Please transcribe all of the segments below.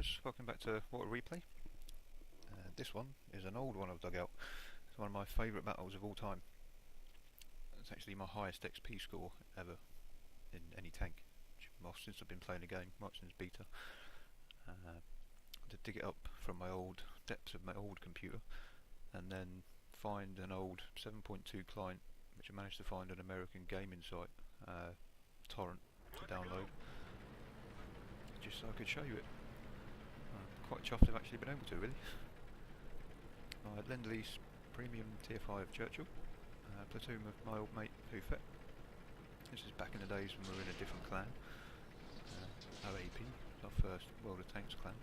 guys, welcome back to Water Replay. This one is an old one I've dug out. It's one of my favourite battles of all time. It's actually my highest XP score ever in any tank, well, since I've been playing the game, right since beta. To dig it up from my old depths of my old computer and then find an old 7.2 client which I managed to find an American gaming site torrent to download just so I could show you it. I'm quite chuffed I've actually been able to, really. My Lend-Lease Premium Tier 5 Churchill, platoon with my old mate Hufet. This is back in the days when we were in a different clan. OAP, our first World of Tanks clan.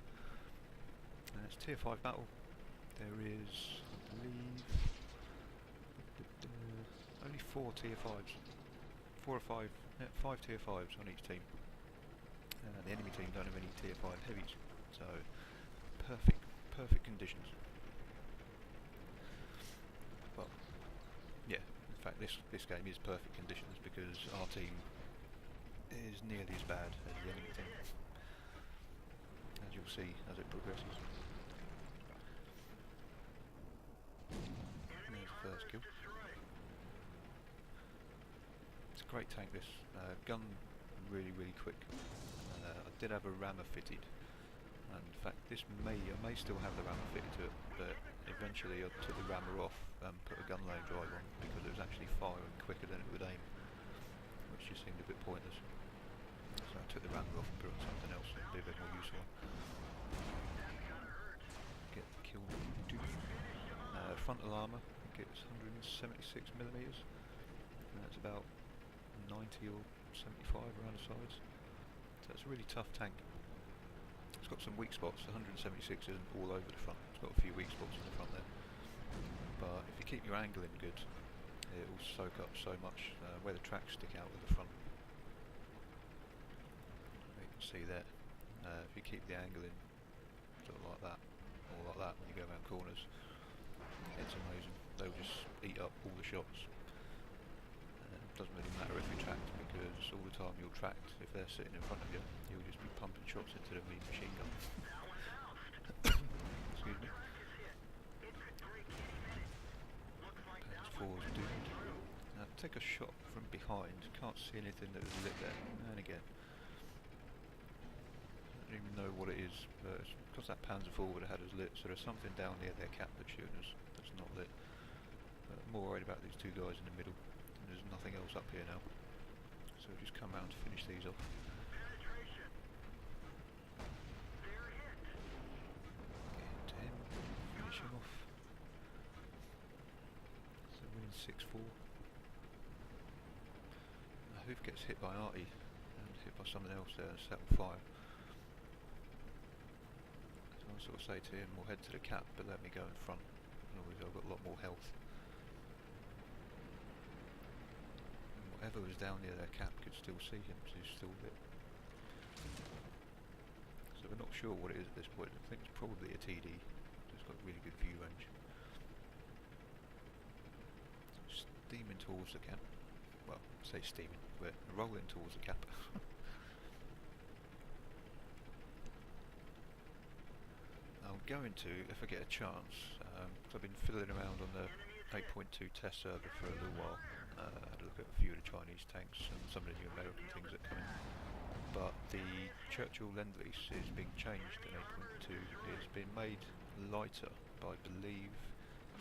It's Tier 5 battle. There is, I believe, only 4 Tier 5s. 4 or 5, 5 Tier 5s on each team. The enemy team don't have any Tier 5 heavies, so perfect conditions. Well, yeah, in fact this game is perfect conditions because our team is nearly as bad as the enemy team, as you'll see as it progresses. There's the first kill. It's a great tank, this. Gun really quick. I did have a rammer fitted, and in fact I may still have the rammer fitted to it, but eventually I took the rammer off and put a gun lane drive on because it was actually firing quicker than it would aim, which just seemed a bit pointless. So I took the rammer off and put it on something else that would be a bit more useful. Get the kill. Frontal armour gets 176mm, and that's about 90 or 75 around the sides. So it's a really tough tank. It's got some weak spots. 176 isn't all over the front. It's got a few weak spots in the front there. But if you keep your angling good, it will soak up so much where the tracks stick out at the front. You can see there. If you keep the angling sort of like that, or like that when you go around corners, it's amazing. They'll just eat up all the shots. It doesn't really matter if you're tracked, because all the time you're tracked, if they're sitting in front of you, you'll just be pumping shots into them with your machine gun. Excuse me. Panzer 4's doomed. Now take a shot from behind, can't see anything that was lit there, and again. I don't even know what it is, but it's because that Panzer 4 would have had us lit, so there's something down near their cap that's shooting us that's not lit. But I'm more worried about these two guys in the middle. There's nothing else up here now, so we'll just come round to finish these off. Get to him, finish him off. So we're in 6-4. Hoof gets hit by Artie and hit by something else there and set on fire. So I sort of say to him, we'll head to the cap, but let me go in front, and obviously I've got a lot more health. Whoever was down near their cap could still see him, so he's still lit. So we're not sure what it is at this point. I think it's probably a TD. It's got really good view range. Steaming towards the cap. Well, I say steaming. We're rolling towards the cap. I'm going to, if I get a chance, because I've been fiddling around on the 8.2 test server for a little while. Had a look at a few of the Chinese tanks and some of the new American things that come in. But the Churchill Lend-Lease is being changed in 8.2. It's been made lighter by, I believe,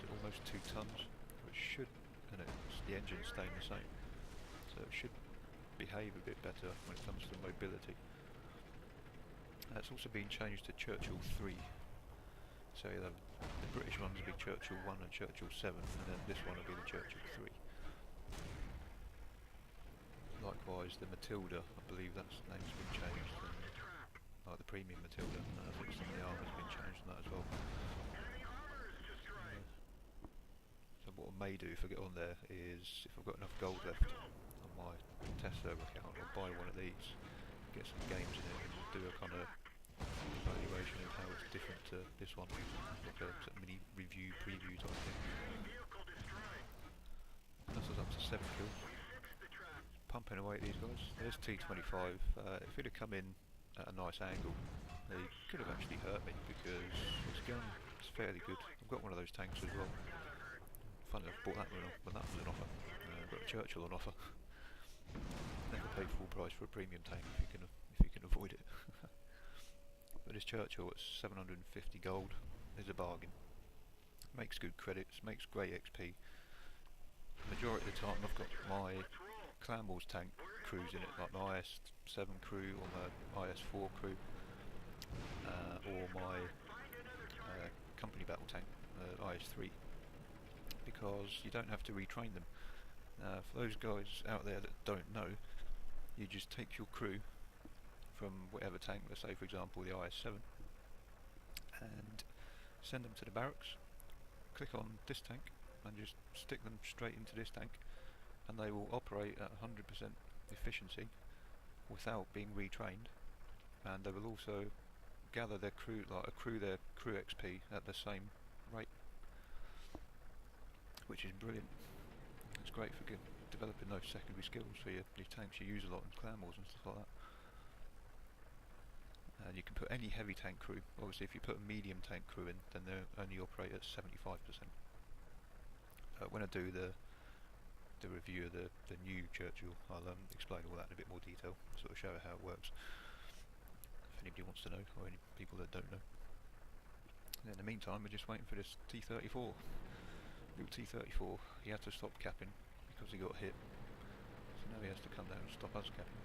almost 2 tons, which should, and the engine's staying the same, so it should behave a bit better when it comes to mobility. It's also been changed to Churchill 3. So the British ones will be Churchill 1 and Churchill 7, and then this one will be the Churchill 3. Likewise, the Matilda, I believe that name's been changed, like the premium Matilda, and I think some of the armour's been changed on that as well. So what I may do if I get on there is, if I've got enough gold left on my test server account, I'll buy one of these, get some games in it, and do a kind of evaluation of how it's different to this one, like a sort of mini review, preview type thing. That's us up to 7 kills. Pumping away at these guys. There's T25. If he'd have come in at a nice angle They could have actually hurt me because this gun is fairly good. I've got one of those tanks as well. Funny enough, bought that one when that was an offer. Got a Churchill on offer. Never pay full price for a premium tank if you can avoid it. But this Churchill at 750 gold is a bargain. Makes good credits, makes great XP. Majority of the time I've got my Clan Wars tank crews in it, like my IS-7 crew or my IS-4 crew, or my company battle tank, IS-3, because you don't have to retrain them. For those guys out there that don't know, you just take your crew from whatever tank, let's say for example the IS-7, and send them to the barracks, click on this tank and just stick them straight into this tank, and they will operate at 100% efficiency without being retrained, and they will also gather their crew, like accrue their crew XP at the same rate, which is brilliant. It's great for developing those secondary skills for your tanks you use a lot in Clan Wars and stuff like that. And you can put any heavy tank crew. Obviously if you put a medium tank crew in, then they only operate at 75%. When I do the review of the new Churchill, I'll explain all that in a bit more detail, sort of show how it works, if anybody wants to know, or any people that don't know. And in the meantime, we're just waiting for this T-34. Little T-34, he had to stop capping because he got hit, so now he has to come down and stop us capping,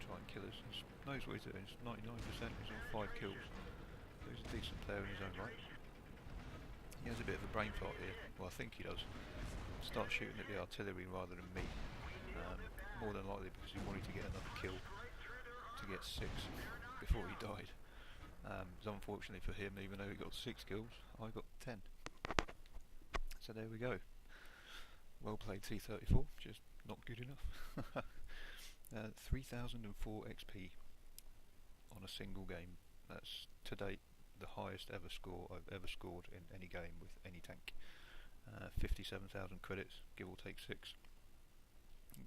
try and kill us. He knows what he's doing. It's 99%, he's on 5 kills, so he's a decent player in his own right. He has a bit of a brain fart here, well I think he does. Start shooting at the artillery rather than me, more than likely because he wanted to get another kill to get 6 before he died. So unfortunately for him, even though he got 6 kills, I got 10. So there we go. Well played T-34, just not good enough. 3004 XP on a single game. That's to date the highest ever score I've ever scored in any game with any tank. 57,000 credits, give or take 6.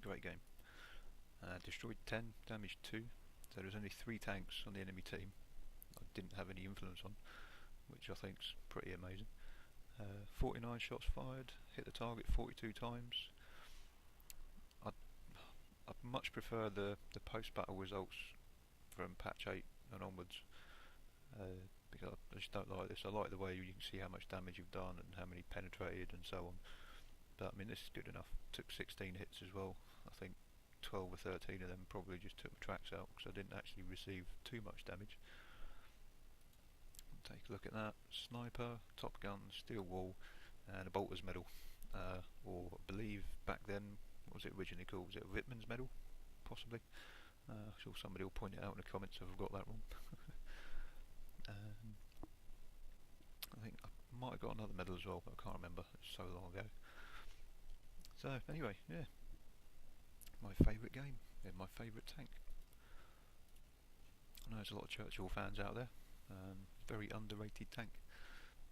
Great game. Destroyed 10, damaged 2. So there's only 3 tanks on the enemy team I didn't have any influence on, which I think's pretty amazing. 49 shots fired, hit the target 42 times. I'd much prefer the post-battle results from patch 8 and onwards, because I just don't like this. I like the way you can see how much damage you've done and how many penetrated and so on, but I mean this is good enough. Took 16 hits as well. I think 12 or 13 of them probably just took my tracks out because I didn't actually receive too much damage. Take a look at that. Sniper, Top Gun, Steel Wall, and a Bolter's Medal, or I believe back then, what was it originally called? Was it a Whitman's Medal? Possibly. I'm sure somebody will point it out in the comments if I've got that wrong. I think I might have got another medal as well, but I can't remember, it's so long ago. So anyway, yeah, my favourite game, my favourite tank. I know there's a lot of Churchill fans out there. Very underrated tank.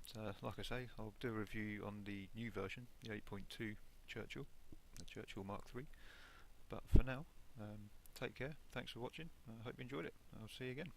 So like I say, I'll do a review on the new version, the 8.2 Churchill, the Churchill Mark III. But for now, take care, thanks for watching, I hope you enjoyed it, I'll see you again.